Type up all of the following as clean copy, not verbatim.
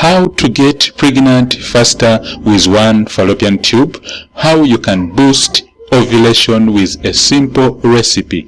how to get pregnant faster with one fallopian tube, how you can boost ovulation with a simple recipe.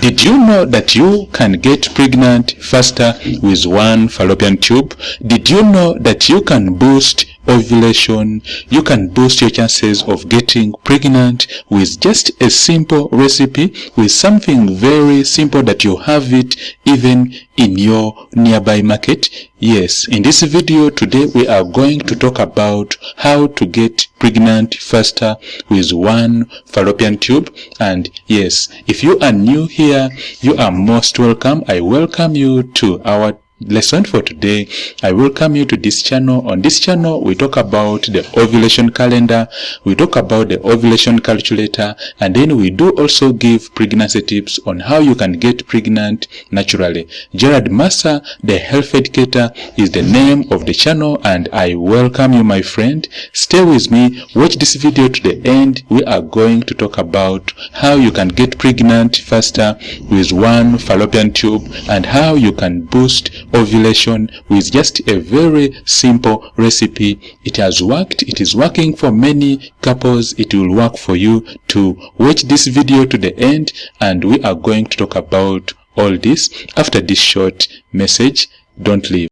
Did you know that you can get pregnant faster with one fallopian tube? Did you know that you can boost ovulation? You can boost your chances of getting pregnant with just a simple recipe, with something very simple that you have it even in your nearby market. Yes, in this video today we are going to talk about how to get pregnant faster with one fallopian tube. And yes, if you are new here, you are most welcome. I welcome you to our lesson for today. I welcome you to this channel. On this channel we talk about the ovulation calendar, we talk about the ovulation calculator, and then we do also give pregnancy tips on how you can get pregnant naturally. Gerald Massa, the health educator, is the name of the channel, and I welcome you, my friend. Stay with me, watch this video to the end. We are going to talk about how you can get pregnant faster with one fallopian tube and how you can boost ovulation with just a very simple recipe. It has worked, it is working for many couples. It will work for you to watch this video to the end, and we are going to talk about all this after this short message. Don't leave.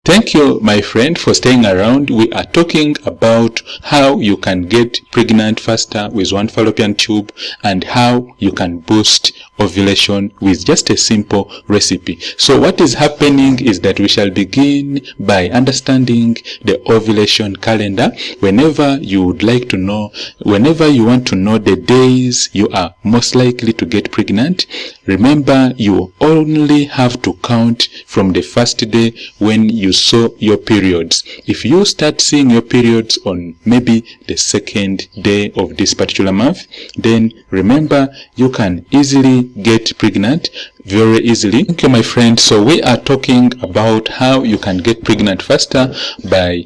Thank you, my friend, for staying around. We are talking about how you can get pregnant faster with one fallopian tube and how you can boost ovulation with just a simple recipe. So what is happening is that we shall begin by understanding the ovulation calendar. Whenever you would like to know, whenever you want to know the days you are most likely to get pregnant, remember you only have to count from the first day when you saw your periods. If you start seeing your periods on maybe the second day of this particular month, then remember you can easily get pregnant very easily. Thank you, my friend. So we are talking about how you can get pregnant faster by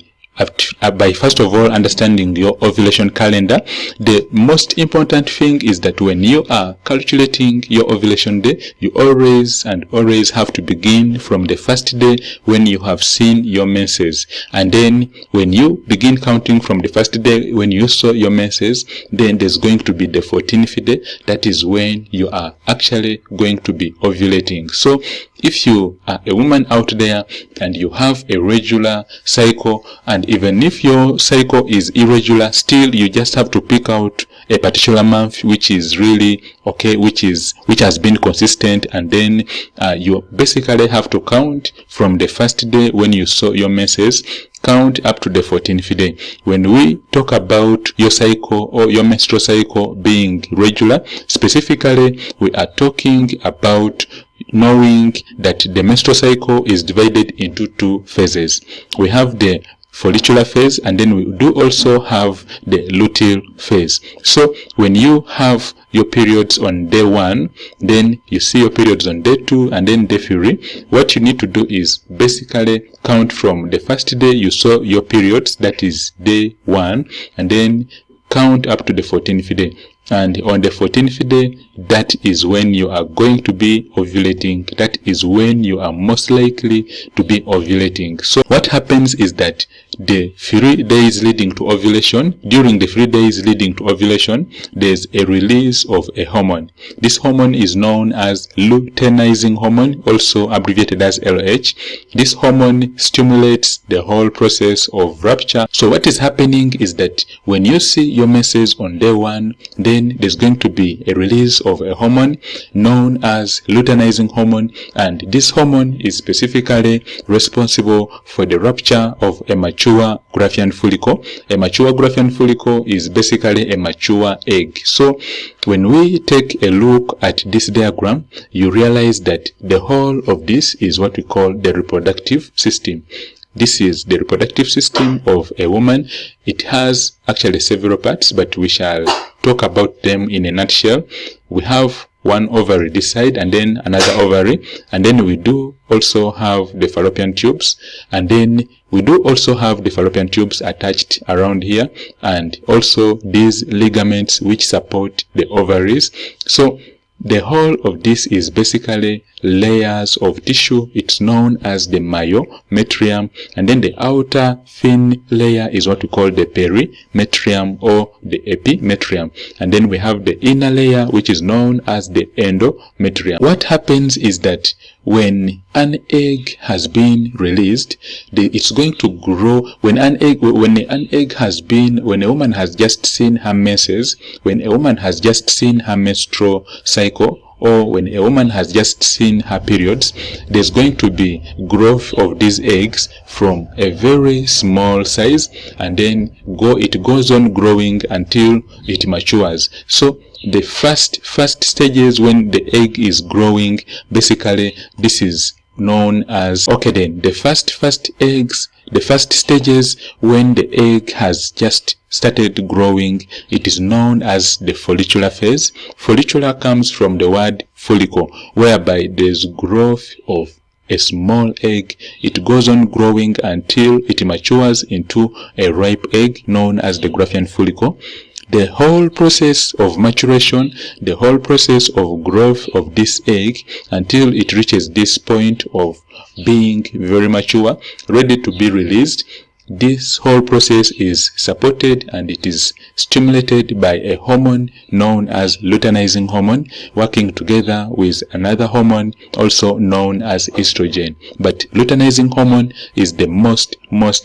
first of all understanding your ovulation calendar. The most important thing is that when you are calculating your ovulation day, you always have to begin from the first day when you have seen your menses. And then when you begin counting from the first day when you saw your menses, then there's going to be the 14th day. That is when you are actually going to be ovulating. So if you are a woman out there and you have a regular cycle, and even if your cycle is irregular, still you just have to pick out a particular month which is really okay, which has been consistent, and then you basically have to count from the first day when you saw your menses, count up to the 14th day. When we talk about your cycle or your menstrual cycle being regular, specifically we are talking about knowing that the menstrual cycle is divided into two phases. We have the follicular phase, and then we do also have the luteal phase. So when you have your periods on day 1, then you see your periods on day 2 and then day 3, what you need to do is basically count from the first day you saw your periods, that is day 1, and then count up to the 14th day. And on the 14th day, that is when you are going to be ovulating. That is when you are most likely to be ovulating. So what happens is that the 3 days leading to ovulation, during the 3 days leading to ovulation, there's a release of a hormone. This hormone is known as luteinizing hormone, also abbreviated as LH. This hormone stimulates the whole process of rupture. So what is happening is that when you see your menses on day 1, then there's going to be a release of a hormone known as luteinizing hormone, and this hormone is specifically responsible for the rupture of a mature Graafian follicle. A mature Graafian follicle is basically a mature egg. So when we take a look at this diagram, you realize that the whole of this is what we call the reproductive system. This is the reproductive system of a woman. It has actually several parts, but we shall talk about them in a nutshell. We have one ovary this side and then another ovary, and then we do also have the fallopian tubes, and then we do also have the fallopian tubes attached around here, and also these ligaments which support the ovaries. So the whole of this is basically layers of tissue. It's known as the myometrium, and then the outer thin layer is what we call the perimetrium or the epimetrium, and then we have the inner layer which is known as the endometrium. What happens is that when an egg has been released, it's going to grow. When a woman has just seen her menses, when a woman has just seen her menstrual cycle, or when a woman has just seen her periods, there's going to be growth of these eggs from a very small size, and then it goes on growing until it matures. So the first stages when the egg is growing, basically this is known as, okay, then the first stages when the egg has just started growing, it is known as the follicular phase. Follicular comes from the word follicle, whereby there's growth of a small egg. It goes on growing until it matures into a ripe egg known as the Graafian follicle. The whole process of maturation, the whole process of growth of this egg until it reaches this point of being very mature, ready to be released, this whole process is supported and it is stimulated by a hormone known as luteinizing hormone, working together with another hormone also known as estrogen. But luteinizing hormone is the most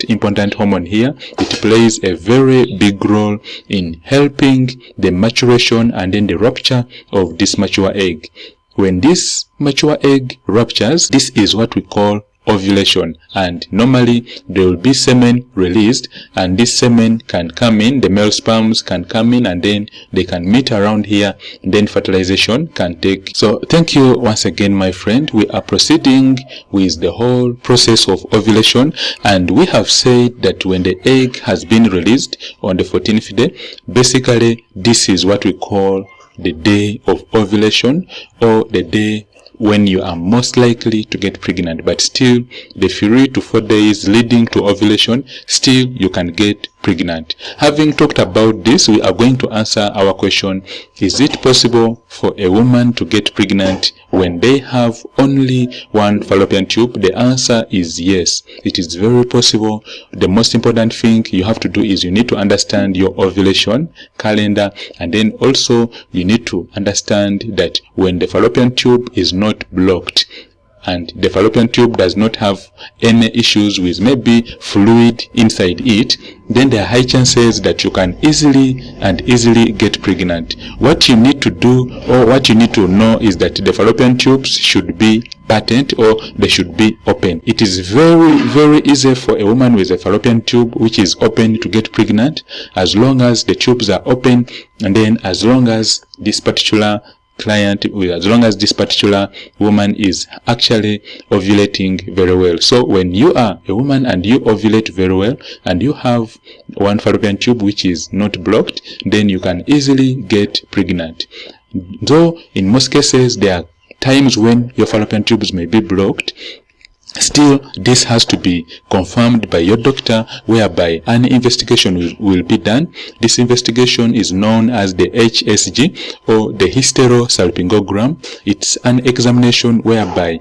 important hormone here. It plays a very big role in helping the maturation and then the rupture of this mature egg. When this mature egg ruptures, this is what we call ovulation, and normally there will be semen released, and this semen can come in, the male sperms can come in, and then they can meet around here, and then fertilization can take. So thank you once again, my friend. We are proceeding with the whole process of ovulation, and we have said that when the egg has been released on the 14th day, basically this is what we call the day of ovulation, or the day when you are most likely to get pregnant. But still, the 3 to 4 days leading to ovulation, still you can get pregnant. Having talked about this, we are going to answer our question: is it possible for a woman to get pregnant when they have only one fallopian tube? The answer is yes, it is very possible. The most important thing you have to do is you need to understand your ovulation calendar, and then also you need to understand that when the fallopian tube is not blocked and the fallopian tube does not have any issues with maybe fluid inside it, then there are high chances that you can easily get pregnant. What you need to do, or what you need to know, is that the fallopian tubes should be patent, or they should be open. It is very easy for a woman with a fallopian tube which is open to get pregnant, as long as the tubes are open, and then as long as this particular woman is actually ovulating very well. So when you are a woman and you ovulate very well and you have one fallopian tube which is not blocked, then you can easily get pregnant. Though in most cases there are times when your fallopian tubes may be blocked, still this has to be confirmed by your doctor, whereby an investigation will be done. This investigation is known as the HSG, or the hysterosalpingogram. It's an examination whereby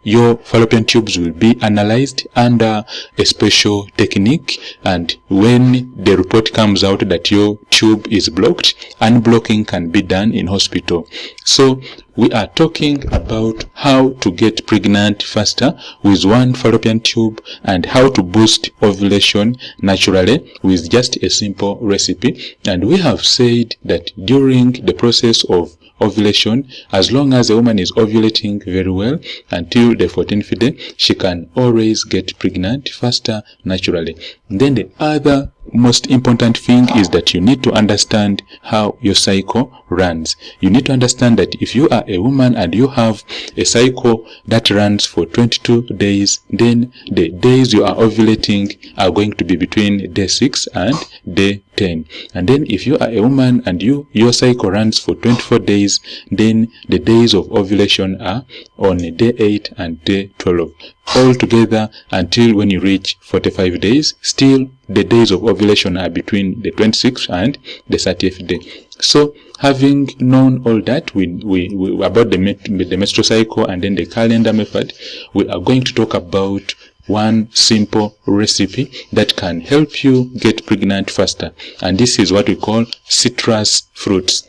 your fallopian tubes will be analyzed under a special technique, and when the report comes out that your tube is blocked, unblocking can be done in hospital. So we are talking about how to get pregnant faster with one fallopian tube, and how to boost ovulation naturally with just a simple recipe. And we have said that during the process of ovulation, as long as a woman is ovulating very well until the 14th day, she can always get pregnant faster naturally. And then the other most important thing is that you need to understand how your cycle runs. You need to understand that if you are a woman and you have a cycle that runs for 22 days, then the days you are ovulating are going to be between day 6 and day 10. And then if you are a woman and your cycle runs for 24 days, then the days of ovulation are on day 8 and day 12. All together until when you reach 45 days, still the days of ovulation are between the 26th and the 30th day. So having known all that about the menstrual cycle and then the calendar method, we are going to talk about one simple recipe that can help you get pregnant faster, and this is what we call citrus fruits.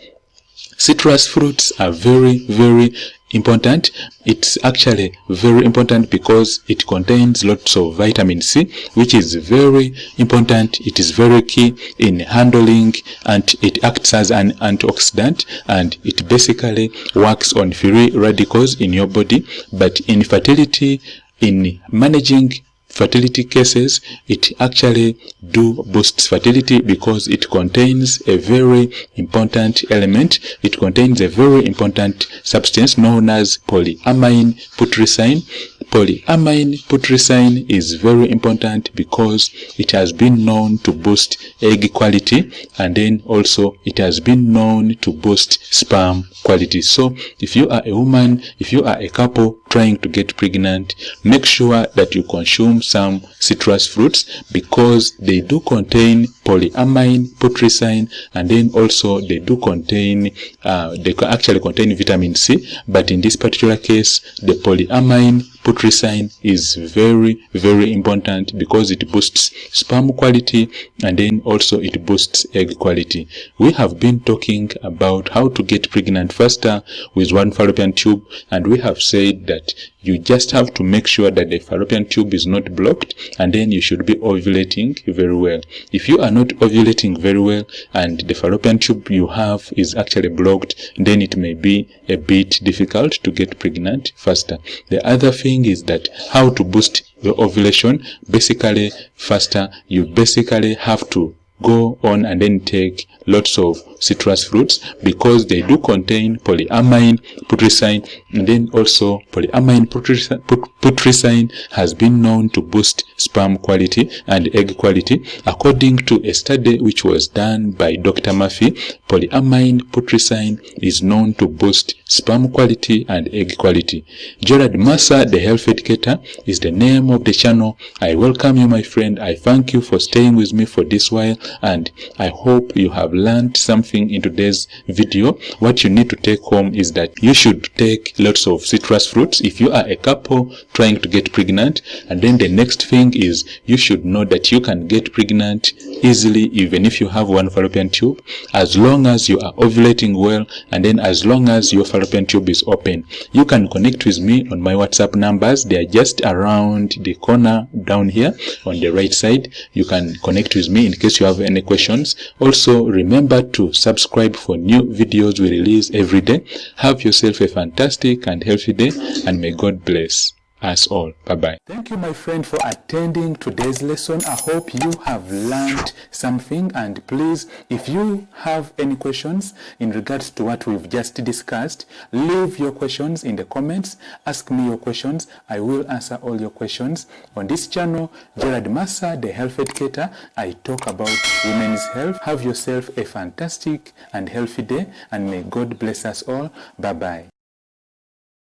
Citrus fruits are very, very important. It's actually very important because it contains lots of vitamin C, which is very important. It is very key in handling, and it acts as an antioxidant, and it basically works on free radicals in your body. But in fertility, in managing fertility cases, it actually boosts fertility because it contains a very important element. It contains a very important substance known as polyamine putrescine. Polyamine putrescine is very important because it has been known to boost egg quality, and then also it has been known to boost sperm quality. So if you are a woman, if you are a couple trying to get pregnant, make sure that you consume some citrus fruits because they do contain polyamine putrescine, and then also they do contain they actually contain vitamin C, but in this particular case the polyamine putrescine is very, very important because it boosts sperm quality, and then also it boosts egg quality. We have been talking about how to get pregnant faster with one fallopian tube, and we have said that you just have to make sure that the fallopian tube is not blocked, and then you should be ovulating very well. If you are not ovulating very well and the fallopian tube you have is actually blocked, then it may be a bit difficult to get pregnant faster. The other thing is that how to boost your ovulation basically faster. You basically have to go on and then take lots of citrus fruits because they do contain polyamine putrescine, and then also polyamine putrescine has been known to boost sperm quality and egg quality. According to a study which was done by Dr. Murphy, polyamine putrescine is known to boost sperm quality and egg quality. Gerald Massa, the health educator, is the name of the channel. I welcome you, my friend. I thank you for staying with me for this while, and I hope you have learned something in today's video. What you need to take home is that you should take lots of citrus fruits if you are a couple trying to get pregnant, and then the next thing is you should know that you can get pregnant easily even if you have one fallopian tube, as long as you are ovulating well, and then as long as your fallopian tube is open. You can connect with me on my WhatsApp numbers. They are just around the corner down here on the right side. You can connect with me in case you have any questions. Also, remember to subscribe for new videos we release every day. Have yourself a fantastic and healthy day, and may God bless us all. Bye-bye. Thank you, my friend, for attending today's lesson. I hope you have learned something, and please, if you have any questions in regards to what we've just discussed, leave your questions in the comments. Ask me your questions. I will answer all your questions. On this channel, Gerald Massa, the health educator, I talk about women's health. Have yourself a fantastic and healthy day, and may God bless us all. Bye-bye.